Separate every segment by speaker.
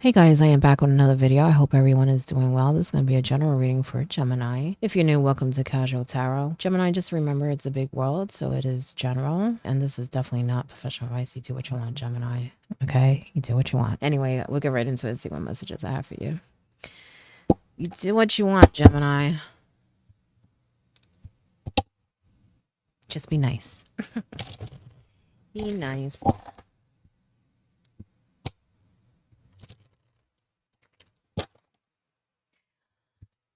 Speaker 1: Hey guys, I am back with another video. I hope everyone is doing well. This is going to be a general reading for Gemini. If you're new, welcome to Casual Tarot. Gemini, just remember it's a big world, so it is general. And this is definitely not professional advice. You do what you want, Gemini. Okay? You do what you want. Anyway, we'll get right into it and see what messages I have for you. You do what you want, Gemini. Just be nice. Be nice.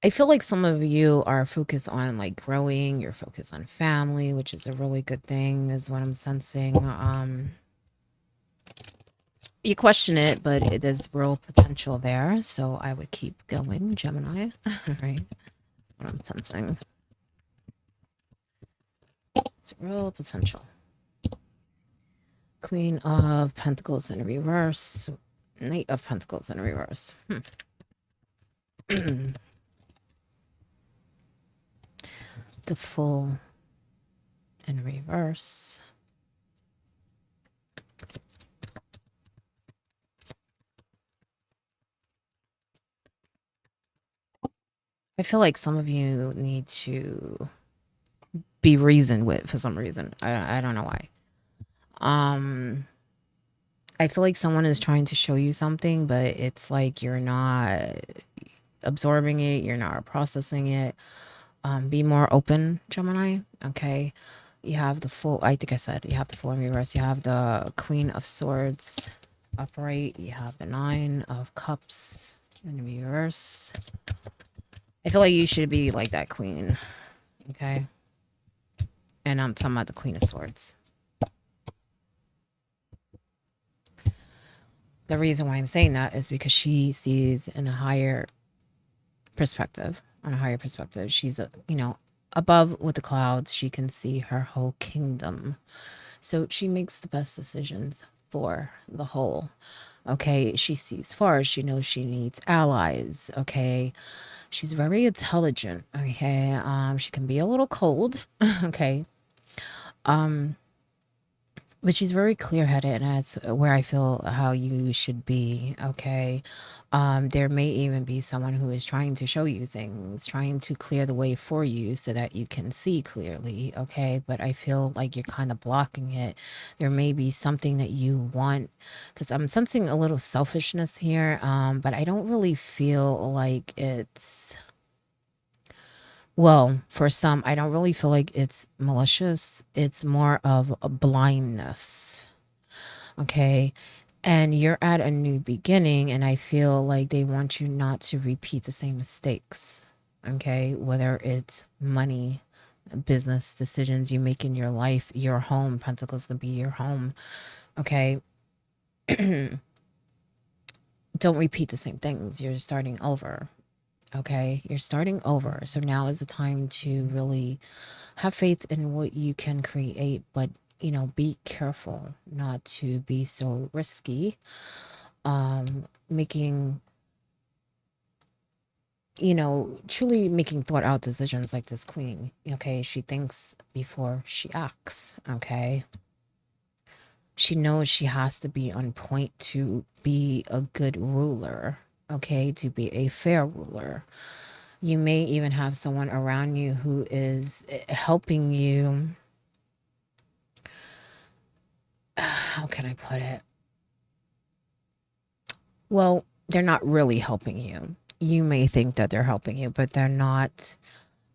Speaker 1: I feel like some of you are focused on like growing, you're focused on family, which is a really good thing, is what I'm sensing. You question it, but there's real potential there. So I would keep going, Gemini. Right? What I'm sensing. It's real potential. Queen of Pentacles in reverse. Knight of Pentacles in reverse. The Fool in reverse. I feel like some of you need to be reasoned with for some reason. I don't know why. I feel like someone is trying to show you something, but it's like you're not absorbing it, you're not processing it. Be more open, Gemini. Okay. You have the Fool. I think I said you have the Fool in reverse. You have the Queen of Swords upright. You have the Nine of Cups in reverse. I feel like you should be like that queen. Okay. And I'm talking about the Queen of Swords. The reason why I'm saying that is because she sees in a higher perspective, on a higher perspective. She's, above with the clouds. She can see her whole kingdom. So she makes the best decisions for the whole. Okay. She sees far. She knows she needs allies. Okay. She's very intelligent. Okay. She can be a little cold. Okay. But she's very clear-headed, and that's where I feel how you should be. Okay. There may even be someone who is trying to show you things, trying to clear the way for you so that you can see clearly. Okay. But I feel like you're kind of blocking it. There may be something that you want, because I'm sensing a little selfishness here. But I don't really feel like it's, well, for some, I don't really feel like it's malicious. It's more of a blindness. Okay. And you're at a new beginning, and I feel like they want you not to repeat the same mistakes. Okay. Whether it's money, business decisions you make in your life, your home, Pentacles could be your home. Okay. Don't repeat the same things. You're starting over. Okay. You're starting over. So now is the time to really have faith in what you can create, but be careful not to be so risky. Making, truly making thought out decisions like this queen. Okay. She thinks before she acts. Okay. She knows she has to be on point to be a good ruler. Okay. To be a fair ruler. You may even have someone around you who is helping you. How can I put it? Well, they're not really helping you. You may think that they're helping you, but they're not.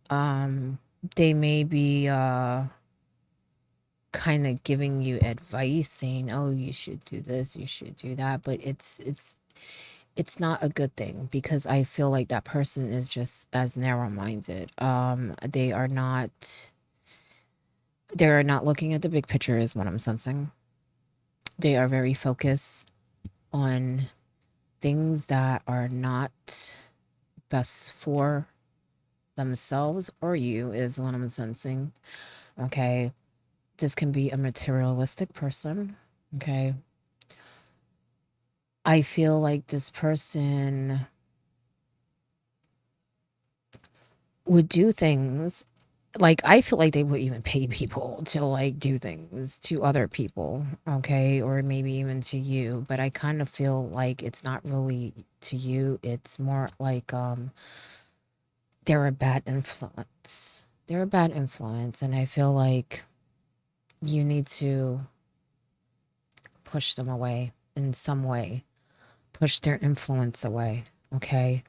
Speaker 1: They may be kind of giving you advice, saying, "Oh, you should do this, you should do that," but it's not a good thing, because I feel like that person is just as narrow-minded. They are not looking at the big picture, is what I'm sensing. They are very focused on things that are not best for themselves or you, is what I'm sensing. Okay. This can be a materialistic person. Okay. I feel like this person would do things Like, I feel like they would even pay people to, like, do things to other people, okay? Or maybe even to you, but I kind of feel like it's not really to you, it's more like, they're a bad influence. They're a bad influence, and I feel like you need to push them away in some way, push their influence away, okay?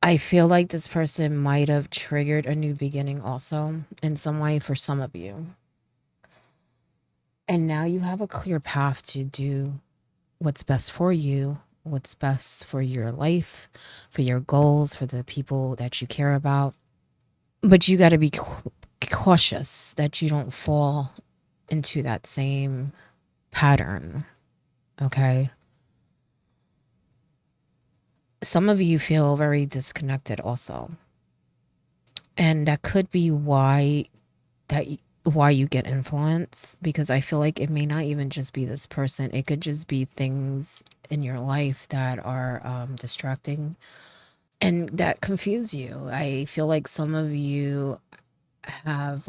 Speaker 1: I feel like this person might have triggered a new beginning also in some way for some of you. And now you have a clear path to do what's best for you, what's best for your life, for your goals, for the people that you care about. But you got to be cautious that you don't fall into that same pattern, okay? Some of you feel very disconnected also. And that could be that why you get influence, because I feel like it may not even just be this person. It could just be things in your life that are distracting and that confuse you. I feel like some of you have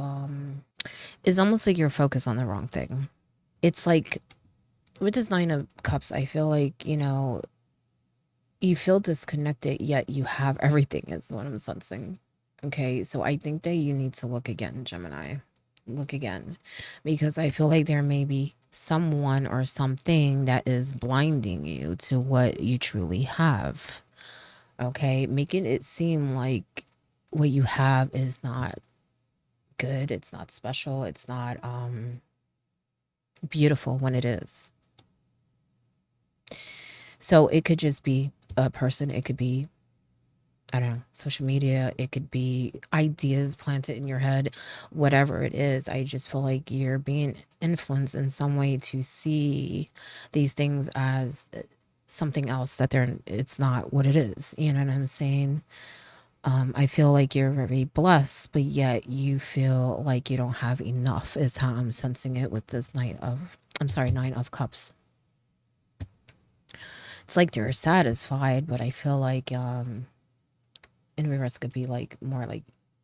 Speaker 1: it's almost like you're focused on the wrong thing. It's like with this 9 of cups, I feel like, you feel disconnected, yet you have everything, is what I'm sensing. Okay, so I think that you need to look again, Gemini. Look again. Because I feel like there may be someone or something that is blinding you to what you truly have. Okay, making it seem like what you have is not good, it's not special, it's not beautiful when it is. So it could just be a person, it could be, I don't know, social media, it could be ideas planted in your head, whatever it is. I just feel like you're being influenced in some way to see these things as something else that it's not what it is. You know what I'm saying? I feel like you're very blessed, but yet you feel like you don't have enough, is how I'm sensing it with this 9 of cups. It's like they're satisfied, but I feel like in reverse could be like more like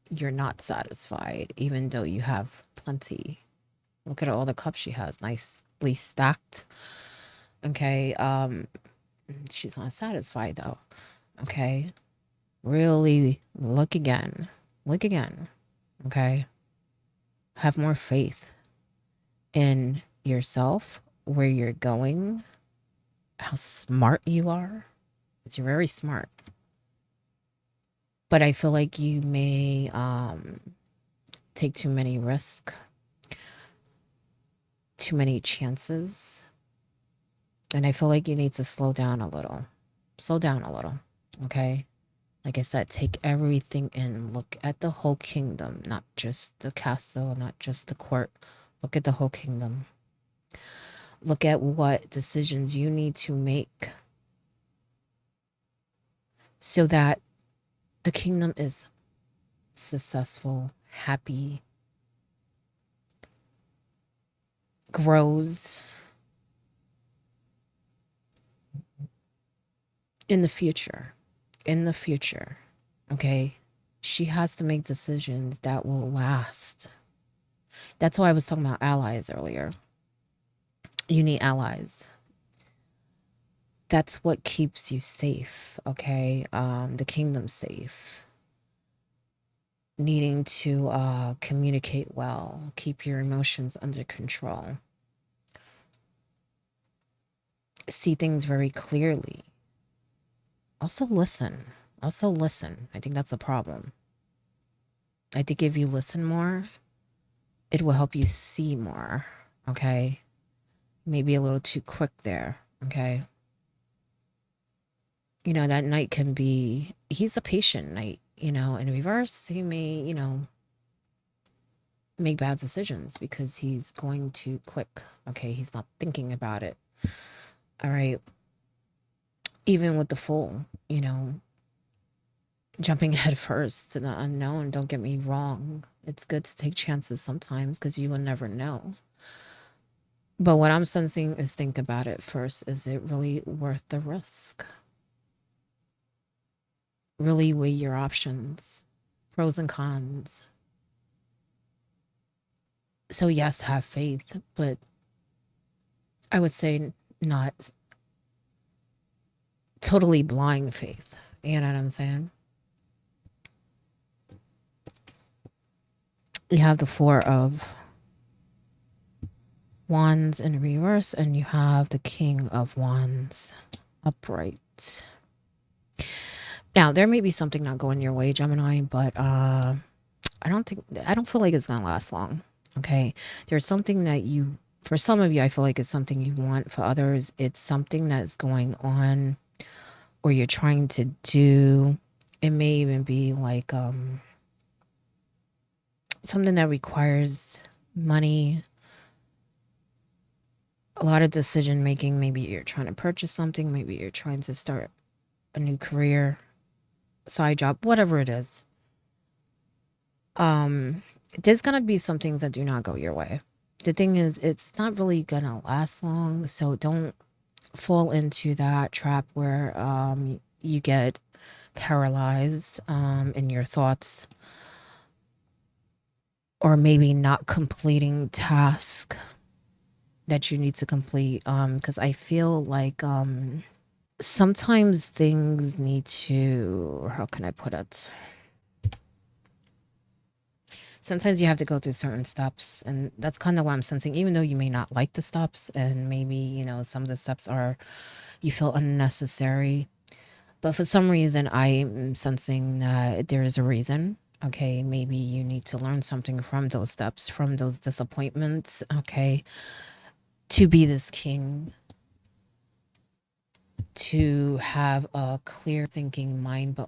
Speaker 1: you're not satisfied, even though you have plenty. Look at all the cups she has, nicely stacked. Okay, she's not satisfied though. Okay, really look again. Look again. Okay, have more faith in yourself, where you're going, how smart you are. 'Cause you're very smart. But I feel like you may take too many risks, too many chances. And I feel like you need to slow down a little. Slow down a little. Okay. Like I said, take everything in. Look at the whole kingdom, not just the castle, not just the court. Look at the whole kingdom. Look at what decisions you need to make so that the kingdom is successful, happy, grows in the future. In the future, okay? She has to make decisions that will last. That's why I was talking about allies earlier. You need allies. That's what keeps you safe, okay? The kingdom safe. Needing to communicate well, keep your emotions under control, see things very clearly. Also listen. Also listen. I think that's a problem. I think if you listen more, it will help you see more, okay? Maybe a little too quick there, okay? That knight can be, he's a patient knight, in reverse, he may, make bad decisions because he's going too quick, okay? He's not thinking about it, all right? Even with the fool, jumping head first to the unknown, don't get me wrong. It's good to take chances sometimes because you will never know. But what I'm sensing is think about it first. Is it really worth the risk? Really weigh your options. Pros and cons. So yes, have faith, but I would say not totally blind faith. You know what I'm saying? You have the Four of Wands in reverse, and you have the King of Wands upright. Now, there may be something not going your way, Gemini, but I don't feel like it's gonna last long. Okay. There's something that you, for some of you, I feel like it's something you want. For others, it's something that's going on or you're trying to do. It may even be like something that requires money, a lot of decision making. Maybe you're trying to purchase something, maybe you're trying to start a new career, side job, whatever it is. There's gonna be some things that do not go your way. The thing is, it's not really gonna last long, so don't fall into that trap where you get paralyzed in your thoughts, or maybe not completing task that you need to complete, because I feel like sometimes things need to, how can I put it, sometimes you have to go through certain steps, and that's kind of what I'm sensing. Even though you may not like the steps, and maybe some of the steps are, you feel unnecessary, but for some reason I'm sensing that there is a reason. Okay, maybe you need to learn something from those steps, from those disappointments, okay, to be this king, to have a clear thinking mind, but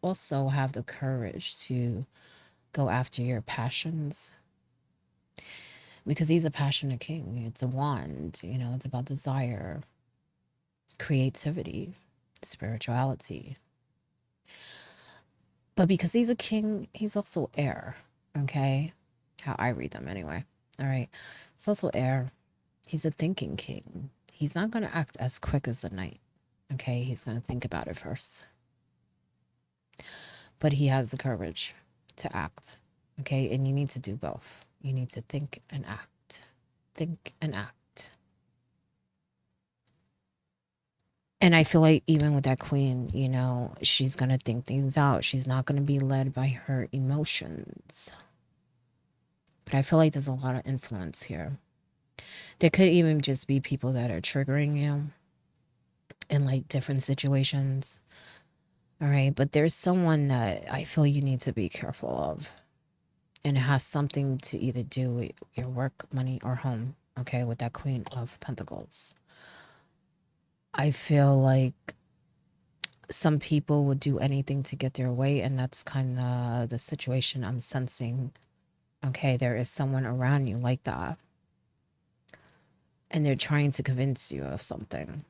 Speaker 1: also have the courage to go after your passions, because he's a passionate king. It's a wand, it's about desire, creativity, spirituality. But because he's a king, he's also air. Okay, how I read them anyway. All right, it's also air. He's a thinking king. He's not going to act as quick as the knight. Okay, he's going to think about it first, but he has the courage to act. Okay, and you need to do both. You need to think and act. Think and act. And I feel like even with that queen, she's going to think things out. She's not going to be led by her emotions. But I feel like there's a lot of influence here. There could even just be people that are triggering you in like different situations. All right. But there's someone that I feel you need to be careful of. And it has something to either do with your work, money, or home. Okay. With that Queen of Pentacles. I feel like some people would do anything to get their way. And that's kind of the situation I'm sensing. Okay. There is someone around you like that. And they're trying to convince you of something.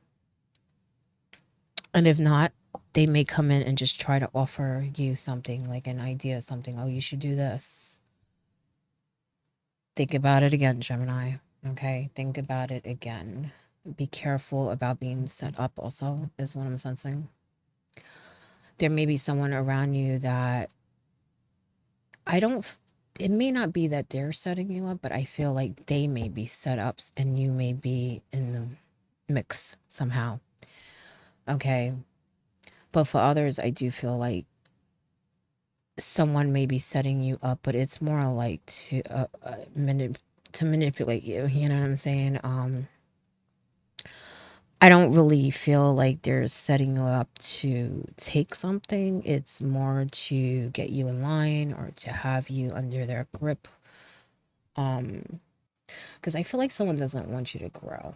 Speaker 1: And if not, they may come in and just try to offer you something, like an idea, something. Oh, you should do this. Think about it again, Gemini. Okay, think about it again. Be careful about being set up also, is what I'm sensing. There may be someone around you that it may not be that they're setting you up, but I feel like they may be set ups and you may be in the mix somehow. Okay. But for others, I do feel like someone may be setting you up, but it's more like to manipulate you. You know what I'm saying? I don't really feel like they're setting you up to take something. It's more to get you in line or to have you under their grip. Because I feel like someone doesn't want you to grow.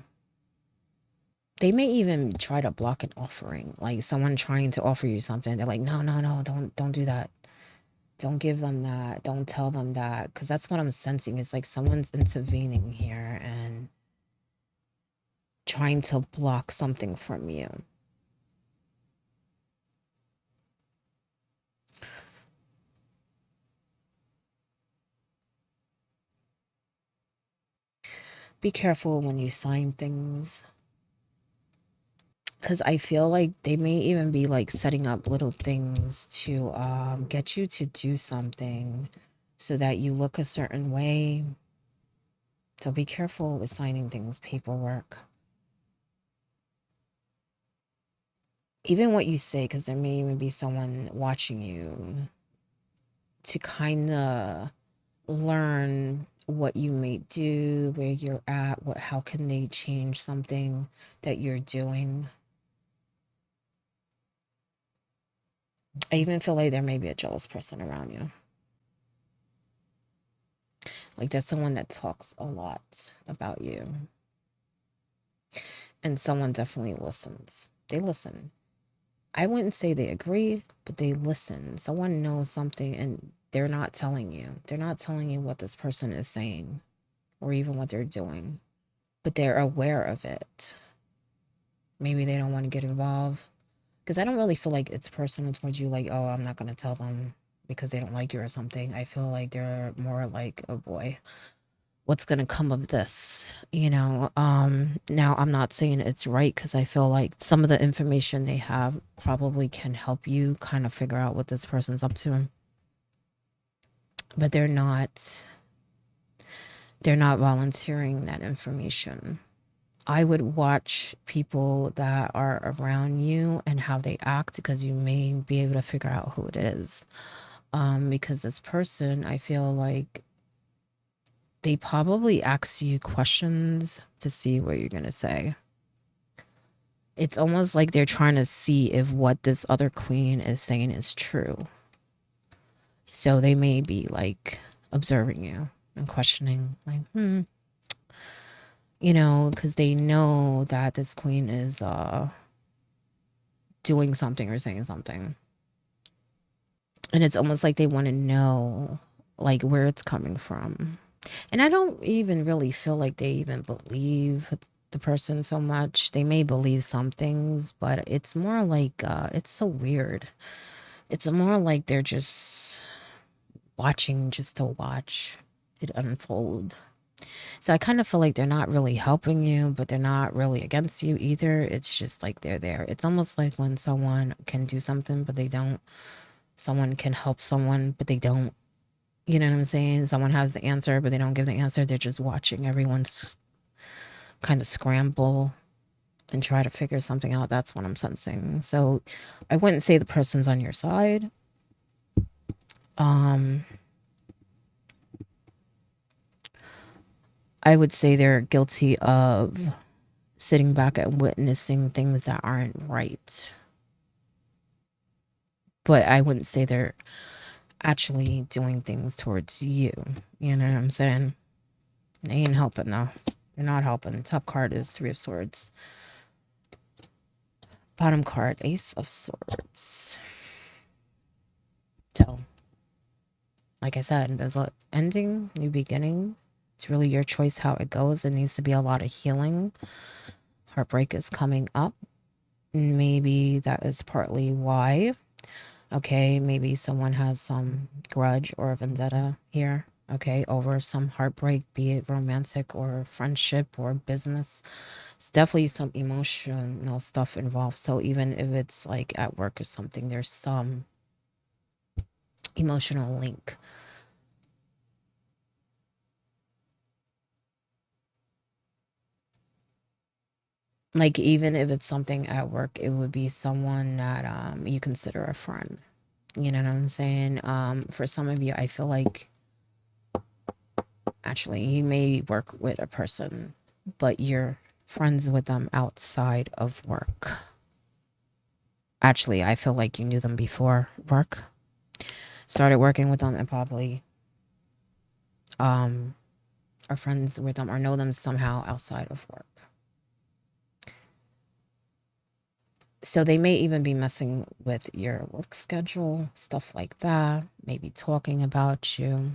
Speaker 1: They may even try to block an offering, like someone trying to offer you something. They're like, no, no, no, don't do that. Don't give them that. Don't tell them that. Because that's what I'm sensing. It's like someone's intervening here and trying to block something from you. Be careful when you sign things. because I feel like they may even be like setting up little things to get you to do something so that you look a certain way. So be careful with signing things, paperwork. Even what you say, because there may even be someone watching you to kind of learn what you may do, where you're at, how can they change something that you're doing. I even feel like there may be a jealous person around you. Like there's someone that talks a lot about you. And someone definitely listens. They listen. I wouldn't say they agree, but they listen. Someone knows something and they're not telling you. They're not telling you what this person is saying or even what they're doing, but they're aware of it. Maybe they don't want to get involved. Because I don't really feel like it's personal towards you, like, oh, I'm not going to tell them because they don't like you or something. I feel like they're more like, oh boy, what's going to come of this, you know? Now I'm not saying it's right because I feel like some of the information they have probably can help you kind of figure out what this person's up to, but they're not volunteering that information. I would watch people that are around you and how they act because you may be able to figure out who it is. Because this person, I feel like they probably ask you questions to see what you're going to say. It's almost like they're trying to see if what this other queen is saying is true. So they may be like observing you and questioning, like, you know, because they know that this queen is doing something or saying something. And it's almost like they want to know like where it's coming from. And I don't even really feel like they even believe the person so much. They may believe some things, but it's more like it's so weird. It's more like they're just watching just to watch it unfold. So I kind of feel like they're not really helping you, but they're not really against you either. It's just like they're there. It's almost like when someone can do something, but they don't. Someone can help someone, but they don't. You know what I'm saying? Someone has the answer, but they don't give the answer. They're just watching everyone's kind of scramble and try to figure something out. That's what I'm sensing. So I wouldn't say the person's on your side. Um, I would say they're guilty of sitting back and witnessing things that aren't right. But I wouldn't say they're actually doing things towards you. You know what I'm saying? They ain't helping though. They're not helping. Top card is Three of Swords. Bottom card, Ace of Swords. So, like I said, there's an ending, new beginning. It's really your choice how it goes. It needs to be a lot of healing. Heartbreak is coming up. Maybe that is partly why. Okay, maybe someone has some grudge or vendetta here. Okay, over some heartbreak, be it romantic or friendship or business. It's definitely some emotional stuff involved. So even if it's like at work or something, there's some emotional link. Like even if it's something at work, it would be someone that you consider a friend. You know what I'm saying? For some of you, I feel like actually you may work with a person, but you're friends with them outside of work. Actually, I feel like you knew them before work, started working with them, and probably are friends with them or know them somehow outside of work. So they may even be messing with your work schedule, stuff like that, maybe talking about you.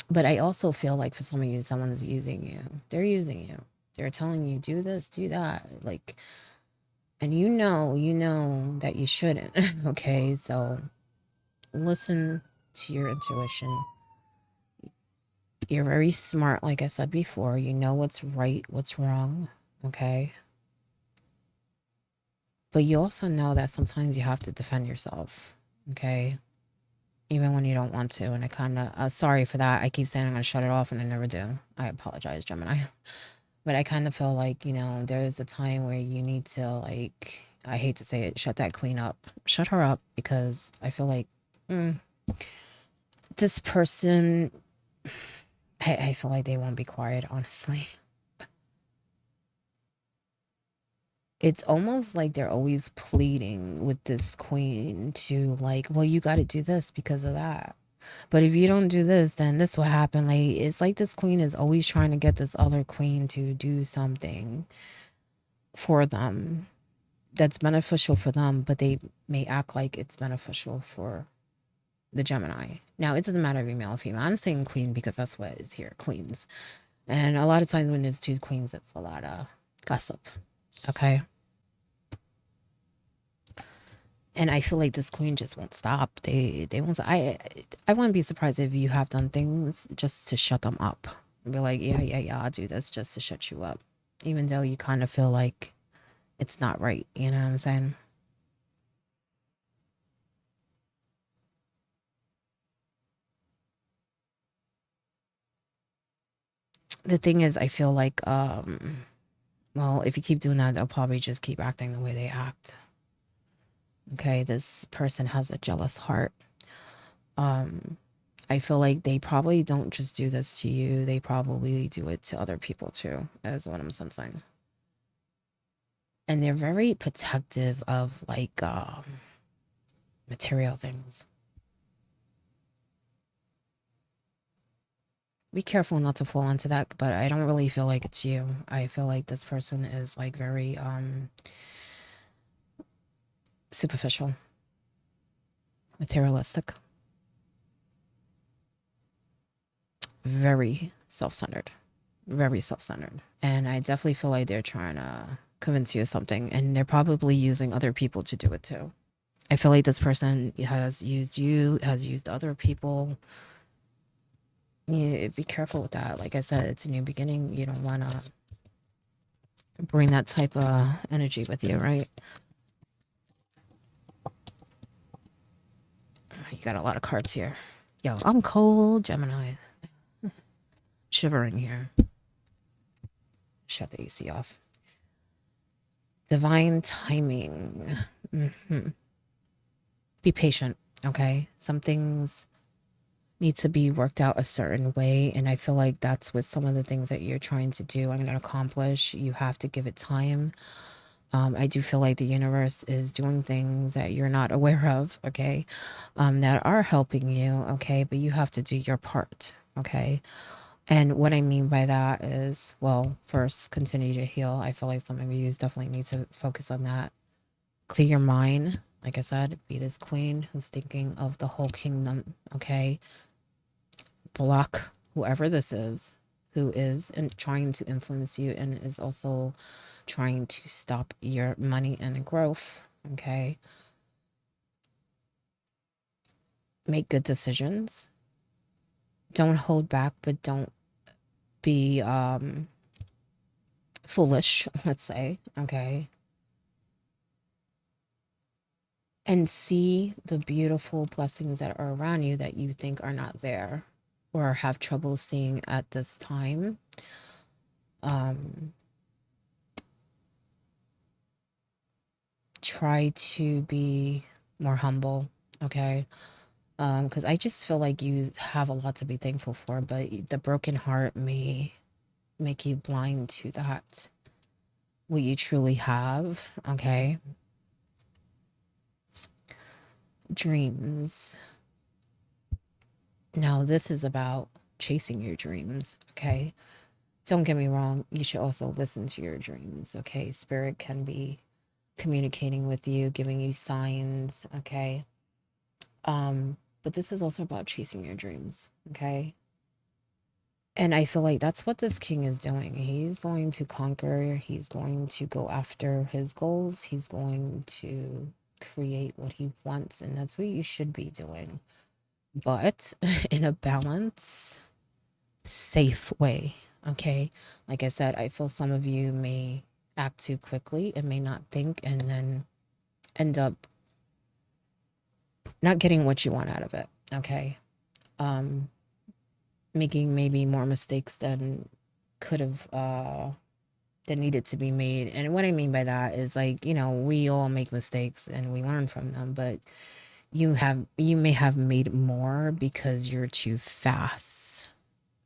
Speaker 1: But I also feel like for some of you, someone's using you. They're using you. They're telling you, do this, do that. Like, and you know that you shouldn't. Okay. So listen to your intuition. You're very smart. Like I said before, you know what's right, what's wrong. Okay. But you also know that sometimes you have to defend yourself. Okay. Even when you don't want to. And I kind of, sorry for that. I keep saying I'm going to shut it off and I never do. I apologize, Gemini. But I kind of feel like, there's a time where you need to, like, I hate to say it, shut that queen up. Shut her up because I feel like this person, I feel like they won't be quiet, honestly. It's almost like they're always pleading with this queen to, like, well, you got to do this because of that. But if you don't do this, then this will happen. Like, it's like this queen is always trying to get this other queen to do something for them that's beneficial for them, but they may act like it's beneficial for the Gemini. Now, it doesn't matter if you're male or female. I'm saying queen because that's what is here, queens. And a lot of times when there's two queens, it's a lot of gossip. Okay. And I feel like this queen just won't stop. They won't. I wouldn't be surprised if you have done things just to shut them up. Be like, yeah, yeah, yeah, I'll do this just to shut you up, even though you kind of feel like it's not right. You know what I'm saying? The thing is, I feel like, well, if you keep doing that, they'll probably just keep acting the way they act. Okay, this person has a jealous heart. Um, I feel like they probably don't just do this to you, they probably do it to other people too, is what I'm sensing. And they're very protective of, like, material things. Be careful not to fall into that, but I don't really feel like it's you. I feel like this person is, like, very superficial, materialistic, very self-centered, very self-centered. And I definitely feel like they're trying to convince you of something, and they're probably using other people to do it too. I feel like this person has used you, has used other people. You be careful with that. Like I said, it's a new beginning. You don't want to bring that type of energy with you, right? You got a lot of cards here. Yo, I'm cold, Gemini. Shivering here. Shut the AC off. Divine timing. Be patient, okay? Some things need to be worked out a certain way, and I feel like that's what some of the things that you're trying to do and accomplish. You have to give it time. I do feel like the universe is doing things that you're not aware of, okay, that are helping you, okay, but you have to do your part, okay. And what I mean by that is, well, first, continue to heal. I feel like some of you definitely need to focus on that. Clear your mind. Like I said, be this queen who's thinking of the whole kingdom, okay? Block whoever this is who is trying to influence you and is also trying to stop your money and growth, okay? Make good decisions. Don't hold back, but don't be foolish, let's say, okay? And see the beautiful blessings that are around you that you think are not there or have trouble seeing at this time. Try to be more humble, okay? Because I just feel like you have a lot to be thankful for, but the broken heart may make you blind to that, what you truly have, okay? Dreams. Now, this is about chasing your dreams, okay? Don't get me wrong, you should also listen to your dreams, okay? Spirit can be communicating with you, giving you signs, okay? But this is also about chasing your dreams, okay? And I feel like that's what this king is doing. He's going to conquer, he's going to go after his goals, he's going to create what he wants, and that's what you should be doing. But in a balanced, safe way, okay? Like I said, I feel some of you may act too quickly and may not think, and then end up not getting what you want out of it. Okay. Um, Making maybe more mistakes than could have that needed to be made. And what I mean by that is, like, we all make mistakes and we learn from them, but you may have made more because you're too fast.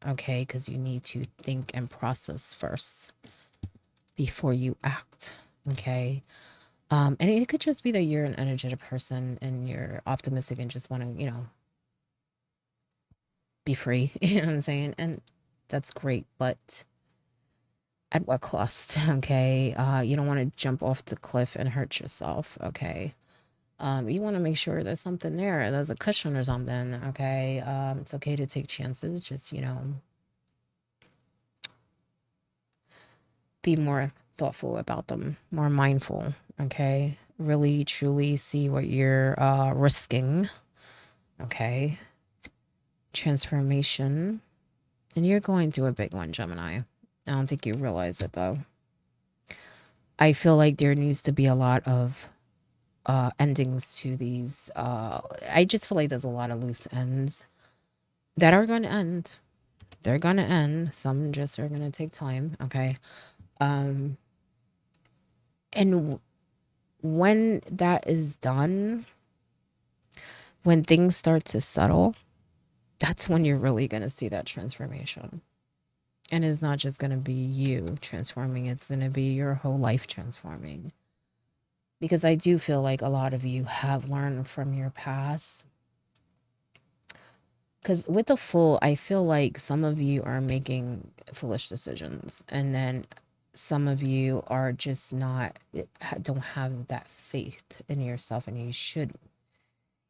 Speaker 1: Okay, because you need to think and process first before you act. Okay. And it could just be that you're an energetic person and you're optimistic and just want to, be free. You know what I'm saying? And that's great, but at what cost? Okay. You don't want to jump off the cliff and hurt yourself. Okay. You want to make sure there's something there. There's a cushion or something. Okay. It's okay to take chances. Just, be more thoughtful about them, more mindful. Okay. Really, truly see what you're risking. Okay. Transformation. And you're going through a big one, Gemini. I don't think you realize it though. I feel like there needs to be a lot of endings to these. I just feel like there's a lot of loose ends that are going to end. They're going to end. Some just are going to take time. Okay. Um, and when that is done, when things start to settle, that's when you're really going to see that transformation. And it's not just going to be you transforming, it's going to be your whole life transforming. Because I do feel like a lot of you have learned from your past. Because with the Fool, I feel like some of you are making foolish decisions. And then some of you are just not, don't have that faith in yourself. And you should,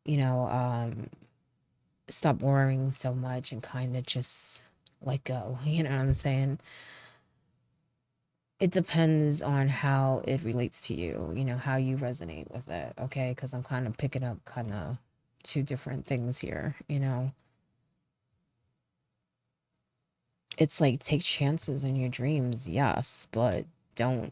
Speaker 1: you know, stop worrying so much and kind of just let go. You know what I'm saying? It depends on how it relates to you, how you resonate with it. Okay. Because I'm kind of picking up kind of two different things here. It's like, take chances in your dreams, yes, but don't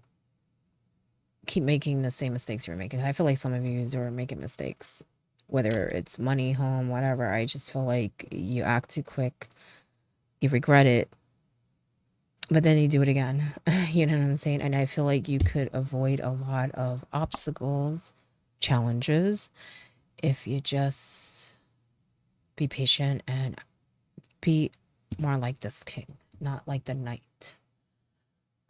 Speaker 1: keep making the same mistakes you're making. I feel like some of you are making mistakes, whether it's money, home, whatever. I just feel like you act too quick, you regret it, but then you do it again. You know what I'm saying? And I feel like you could avoid a lot of obstacles, challenges, if you just be patient and be more like this king, not like the knight.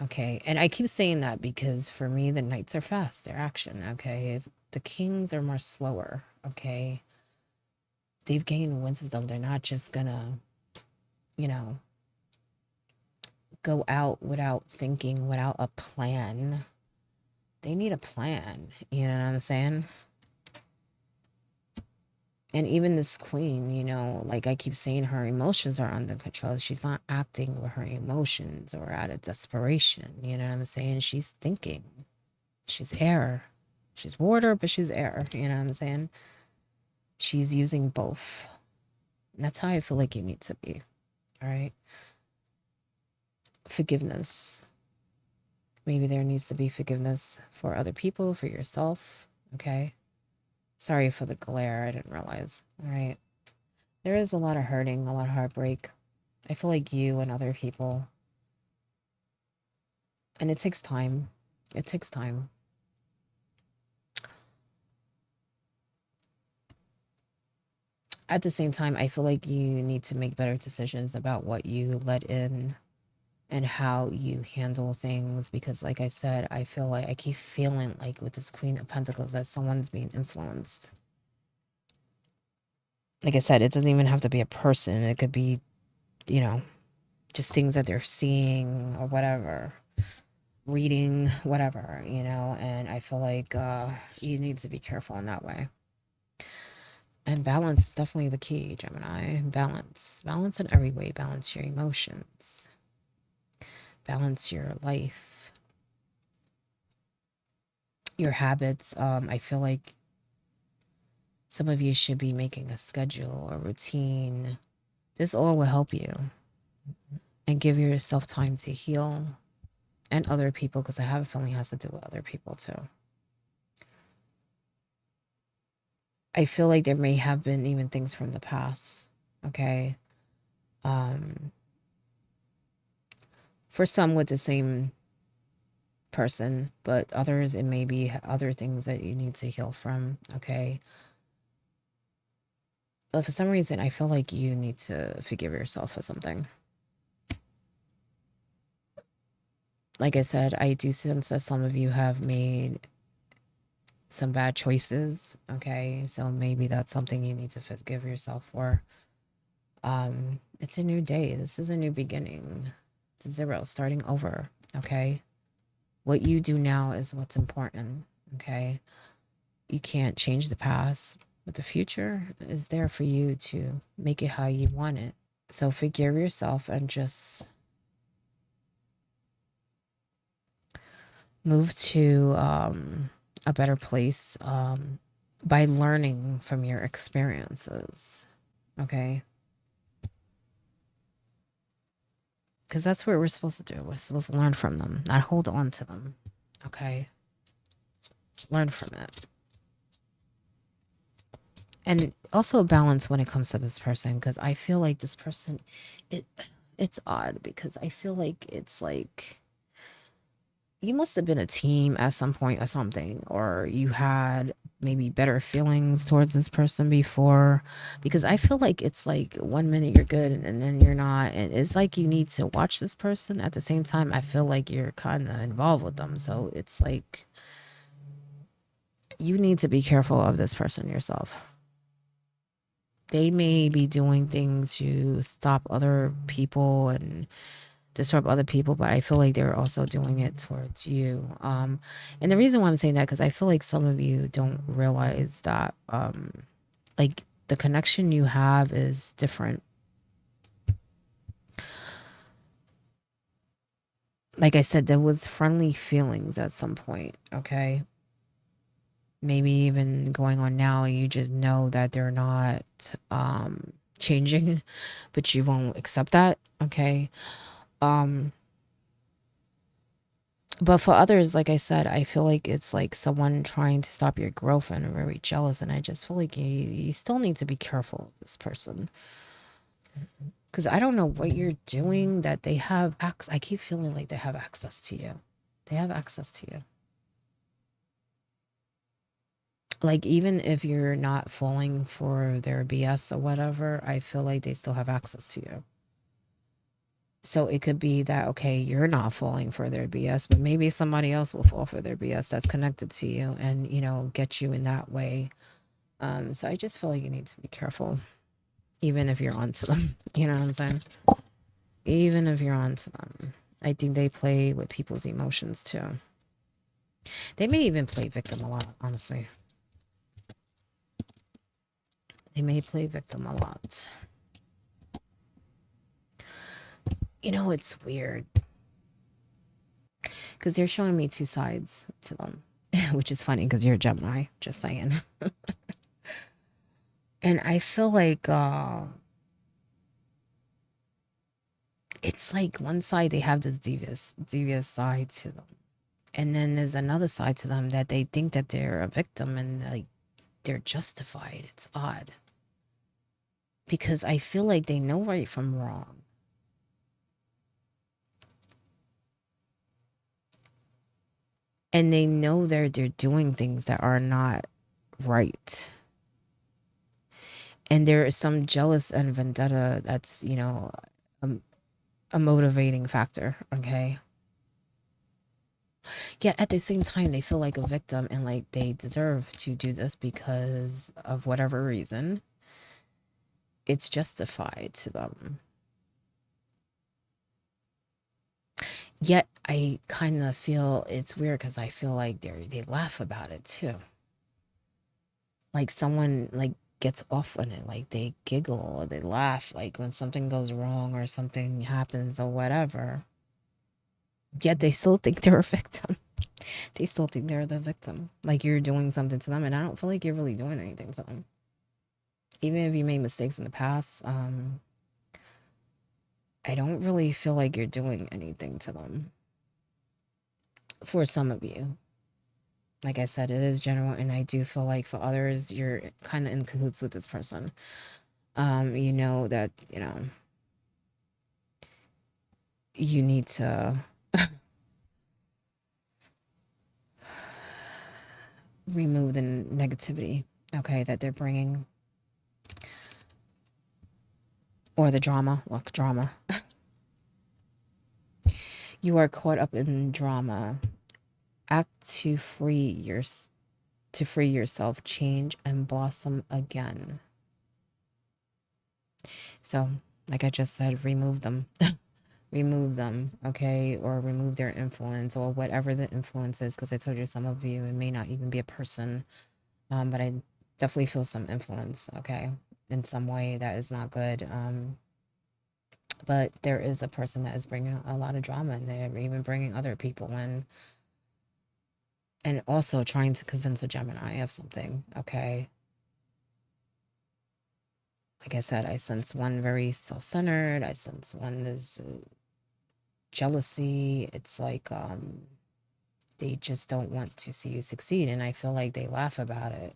Speaker 1: Okay. And I keep saying that because for me, the knights are fast, they're action. Okay. If the kings are more slower, okay. They've gained wisdom. They're not just gonna, you know, go out without thinking, without a plan. They need a plan. You know what I'm saying? And even this queen, like I keep saying, her emotions are under control. She's not acting with her emotions or out of desperation. You know what I'm saying? She's thinking. She's air. She's water, but she's air. You know what I'm saying? She's using both. And that's how I feel like you need to be. All right. Forgiveness. Maybe there needs to be forgiveness for other people, for yourself. Okay. Sorry for the glare. I didn't realize. All right. There is a lot of hurting, a lot of heartbreak. I feel like you and other people. And it takes time. It takes time. At the same time, I feel like you need to make better decisions about what you let in and how you handle things. Because, like I said, I feel like I keep feeling like with this Queen of Pentacles that someone's being influenced. Like I said, it doesn't even have to be a person. It could be, just things that they're seeing or whatever, reading, whatever, and I feel like you need to be careful in that way. And balance is definitely the key, Gemini. Balance in every way. Balance your emotions, balance your life, your habits. I feel like some of you should be making a schedule, a routine. This all will help you and give yourself time to heal, and other people, because I have a feeling it has to do with other people too. I feel like there may have been even things from the past, okay? Um, for some with the same person, but others, it may be other things that you need to heal from, okay? But for some reason, I feel like you need to forgive yourself for something. Like I said, I do sense that some of you have made some bad choices, okay? So maybe that's something you need to forgive yourself for. It's a new day. This is a new beginning. It's 0, starting over, okay? What you do now is what's important, okay? You can't change the past, but the future is there for you to make it how you want it. So forgive yourself and just move to a better place by learning from your experiences, okay? Because that's what we're supposed to do. We're supposed to learn from them, not hold on to them, okay? Learn from it. And also balance when it comes to this person, because I feel like this person, it it's odd because I feel like it's like you must have been a team at some point or something, or you had maybe better feelings towards this person before, because I feel like it's like 1 minute you're good and then you're not, and it's like you need to watch this person. At the same time, I feel like you're kind of involved with them, so it's like you need to be careful of this person yourself. They may be doing things to stop other people and disrupt other people, but I feel like they're also doing it towards you. And the reason why I'm saying that, because I feel like some of you don't realize that, like, the connection you have is different. Like I said, there was friendly feelings at some point, okay? Maybe even going on now, you just know that they're not changing, but you won't accept that, okay? Um, But for others, like I said, I feel like it's like someone trying to stop your growth and are very jealous. And I just feel like you still need to be careful of this person. Because I don't know what you're doing that they have access. I keep feeling like they have access to you. They have access to you. Like, even if you're not falling for their BS or whatever, I feel like they still have access to you. So it could be that, okay, you're not falling for their BS, but maybe somebody else will fall for their BS that's connected to you and, get you in that way. So I just feel like you need to be careful, even if you're onto them. You know what I'm saying? Even if you're onto them. I think they play with people's emotions too. They may even play victim a lot, honestly. They may play victim a lot. It's weird because they're showing me two sides to them, which is funny because you're a Gemini, just saying. And I feel like it's like one side they have this devious side to them. And then there's another side to them that they think that they're a victim and like they're justified. It's odd. Because I feel like they know right from wrong. And they know they're doing things that are not right. And there is some jealous and vendetta that's, a motivating factor, okay? Yet at the same time, they feel like a victim and like they deserve to do this because of whatever reason. It's justified to them. Yet I kind of feel it's weird because I feel like they laugh about it too. Like someone like gets off on it, like they giggle or they laugh, like when something goes wrong or something happens or whatever. Yet they still think they're a victim. They still think they're the victim. Like you're doing something to them, and I don't feel like you're really doing anything to them. Even if you made mistakes in the past, I don't really feel like you're doing anything to them. for some of you. Like I said, it is general, and I do feel like for others, you're kind of in cahoots with this person. You know that, you need to remove the negativity, okay, that they're bringing, or the drama. Look, drama. You are caught up in drama. Act to free yourself, change and blossom again. So, like I just said, remove them. Remove them, okay? Or remove their influence, or whatever the influence is, because I told you some of you, it may not even be a person, but I definitely feel some influence, okay, in some way that is not good. But there is a person that is bringing a lot of drama, and they're even bringing other people in, and also trying to convince a Gemini of something, okay? Like I said, I sense one very self-centered. I sense one is jealousy. It's like they just don't want to see you succeed, and I feel like they laugh about it.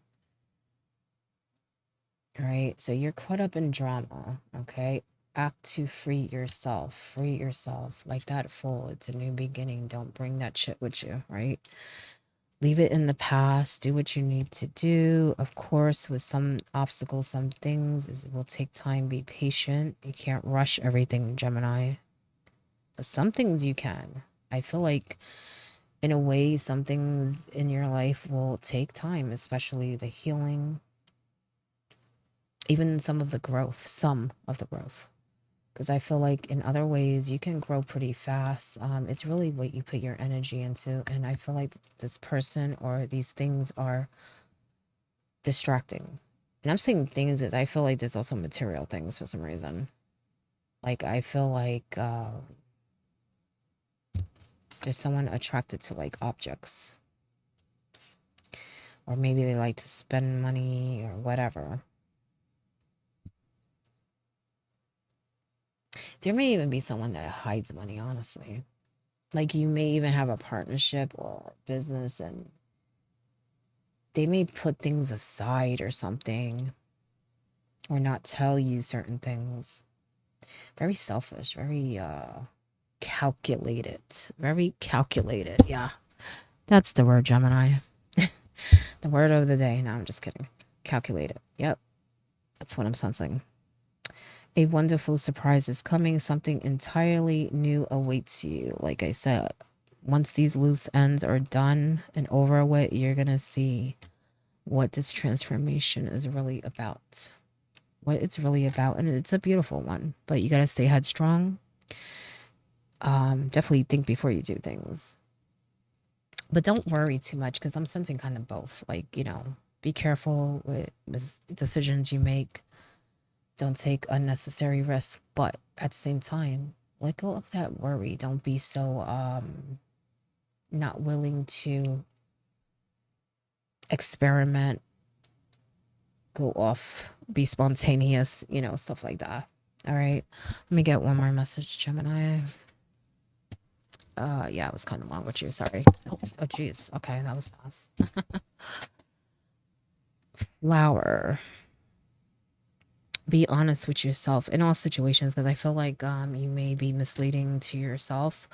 Speaker 1: All right, so you're caught up in drama, okay? Act to free yourself. Free yourself. Like that fool, it's a new beginning. Don't bring that shit with you, right? Leave it in the past. Do what you need to do. Of course, with some obstacles, some things, it will take time. Be patient. You can't rush everything, Gemini. But some things you can. I feel like, in a way, some things in your life will take time, especially the healing, even some of the growth, because I feel like in other ways you can grow pretty fast. It's really what you put your energy into, and I feel like this person or these things are distracting. And I'm saying things because I feel like there's also material things for some reason. Like I feel like there's someone attracted to like objects, or maybe they like to spend money or whatever. There may even be someone that hides money, honestly. Like you may even have a partnership or business, and they may put things aside or something, or not tell you certain things. Very selfish, very calculated. Very calculated. Yeah. That's the word, Gemini. The word of the day. No, I'm just kidding. Calculated. Yep. That's what I'm sensing. A wonderful surprise is coming. Something entirely new awaits you. Like I said, once these loose ends are done and over with, you're going to see what this transformation is really about. What it's really about. And it's a beautiful one. But you got to stay headstrong. Definitely think before you do things. But don't worry too much, because I'm sensing kind of both. Like, be careful with decisions you make. Don't take unnecessary risks, but at the same time, let go of that worry. Don't be so not willing to experiment, go off, be spontaneous, stuff like that. All right. Let me get one more message, Gemini. Yeah, it was kind of long with you. Sorry. Oh, geez. Okay, that was fast. Flower. Be honest with yourself in all situations, because I feel like you may be misleading to yourself.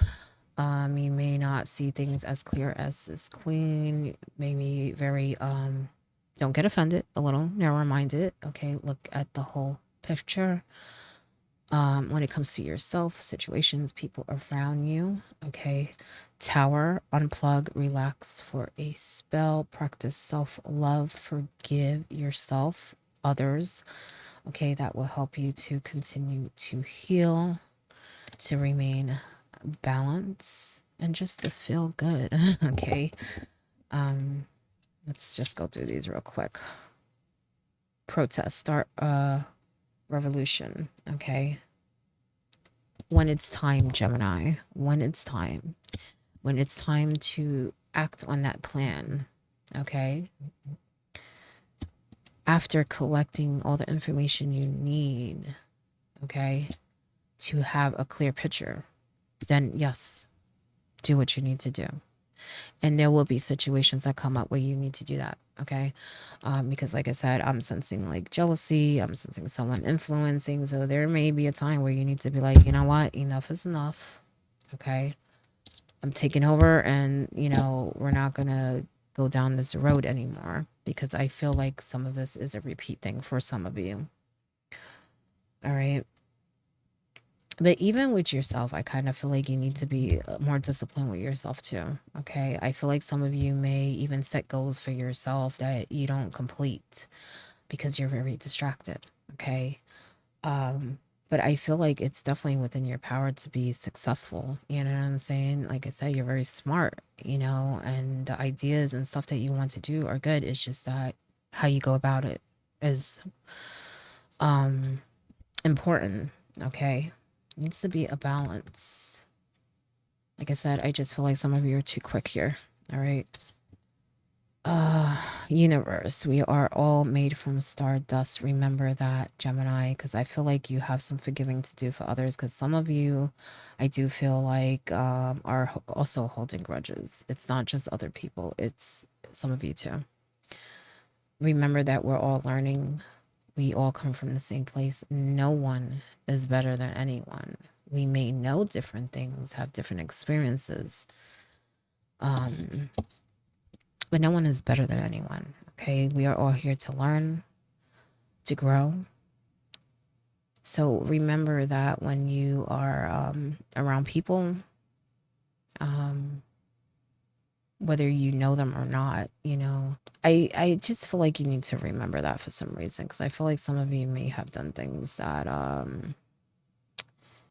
Speaker 1: You may not see things as clear as this queen. Maybe very don't get offended, a little narrow-minded. Okay, look at the whole picture. When it comes to yourself, situations, people around you. Okay, Tower, unplug, relax for a spell, practice self-love, forgive yourself, others. Okay, that will help you to continue to heal, to remain balanced, and just to feel good. Okay. Let's just go through these real quick. Protest, start a revolution. Okay. When it's time, Gemini, when it's time to act on that plan. Okay. After collecting all the information you need, okay, to have a clear picture, then yes, do what you need to do. And there will be situations that come up where you need to do that. Okay. Because like I said, I'm sensing like jealousy. I'm sensing someone influencing. So there may be a time where you need to be like, you know what? Enough is enough. Okay. I'm taking over, and, we're not going to go down this road anymore, because I feel like some of this is a repeat thing for some of you. All right. But even with yourself, I kind of feel like you need to be more disciplined with yourself too. Okay. I feel like some of you may even set goals for yourself that you don't complete because you're very distracted. Okay. Um, but I feel like it's definitely within your power to be successful. You know what I'm saying? Like I said, you're very smart, and the ideas and stuff that you want to do are good. It's just that how you go about it is um important. Okay. Needs to be a balance. Like I said, I just feel like some of you are too quick here. All right. Uh, Universe, we are all made from stardust. Remember that, Gemini, because I feel like you have some forgiving to do for others. Because some of you, I do feel like, are also holding grudges. It's not just other people, it's some of you too. Remember that we're all learning. We all come from the same place. No one is better than anyone. We may know different things, have different experiences, um, but no one is better than anyone. Okay, we are all here to learn, to grow. So remember that when you are around people, um, whether you know them or not, I just feel like you need to remember that for some reason, because I feel like some of you may have done things that,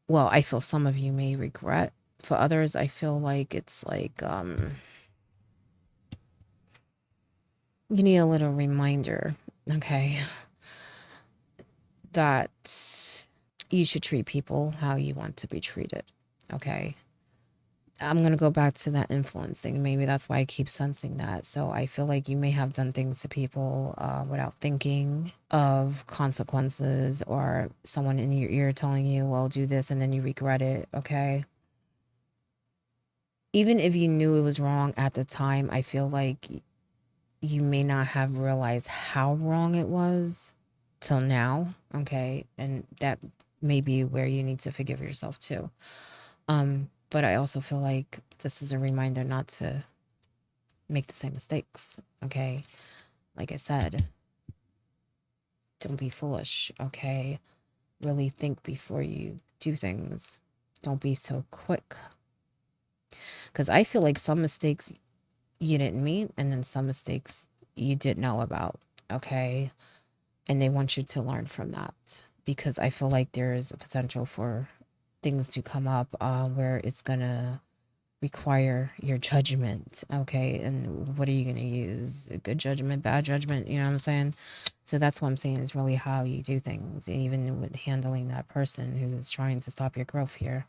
Speaker 1: well, I feel some of you may regret. For others, I feel like it's like, you need a little reminder, okay, that you should treat people how you want to be treated, okay? I'm going to go back to that influence thing. Maybe that's why I keep sensing that. So I feel like you may have done things to people without thinking of consequences, or someone in your ear telling you, well, do this, and then you regret it, okay? Even if you knew it was wrong at the time, I feel like you may not have realized how wrong it was till now, okay? And that may be where you need to forgive yourself too. But I also feel like this is a reminder not to make the same mistakes, okay? Like I said, don't be foolish, okay? Really think before you do things. Don't be so quick. Because I feel like some mistakes you didn't mean, and then some mistakes you did know about, okay? And they want you to learn from that, because I feel like there's a potential for things to come up where it's gonna require your judgment, okay? And what are you gonna use? A good judgment, bad judgment, you know what I'm saying? So that's what I'm saying, is really how you do things, even with handling that person who is trying to stop your growth here.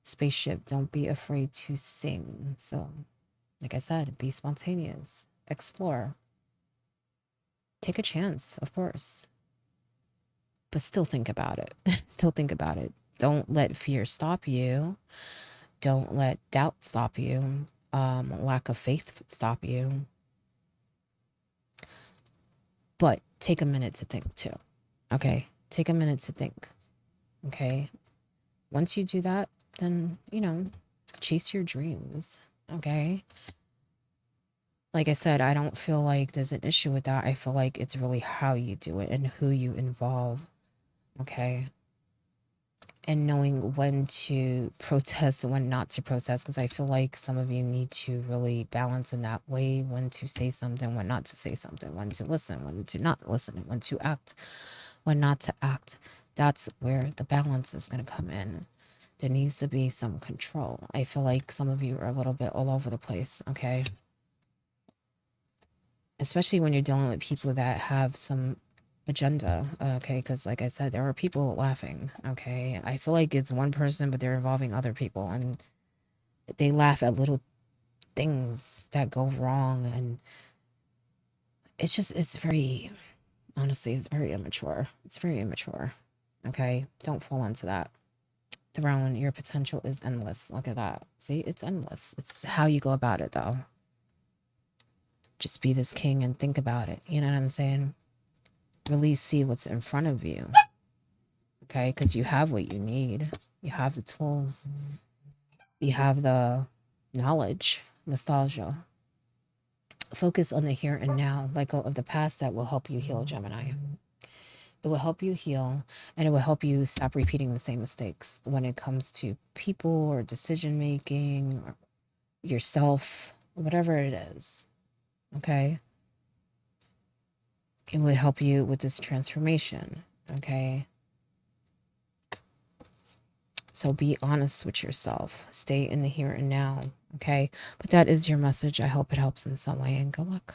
Speaker 1: Spaceship, don't be afraid to sing. So, like I said, be spontaneous, explore, take a chance, of course, but still think about it. Still think about it. Don't let fear stop you. Don't let doubt stop you. Lack of faith stop you. But take a minute to think too. Okay. Take a minute to think. Okay. Once you do that, then, chase your dreams. Okay. Like I said, I don't feel like there's an issue with that. I feel like it's really how you do it and who you involve. Okay. And knowing when to protest and when not to protest, because I feel like some of you need to really balance in that way, when to say something, when not to say something, when to listen, when to not listen, when to act, when not to act. That's where the balance is going to come in. There needs to be some control. I feel like some of you are a little bit all over the place, okay? Especially when you're dealing with people that have some agenda, okay? Because like I said, there are people laughing, okay? I feel like it's one person, but they're involving other people, and they laugh at little things that go wrong, and it's very, honestly, it's very immature. It's very immature, okay? Don't fall into that. throne. Your potential is endless. Look at that. See, it's endless. It's how you go about it, though. Just be this king and think about it. You know what I'm saying? Really see what's in front of you. Okay? Because you have what you need. You have the tools. You have the knowledge, nostalgia. Focus on the here and now. Let go of the past. That will help you heal, Gemini. It will help you heal, and it will help you stop repeating the same mistakes when it comes to people or decision making or yourself, whatever it is. Okay? It would help you with this transformation. Okay? So be honest with yourself. Stay in the here and now. Okay? But that is your message. I hope it helps in some way, and good luck.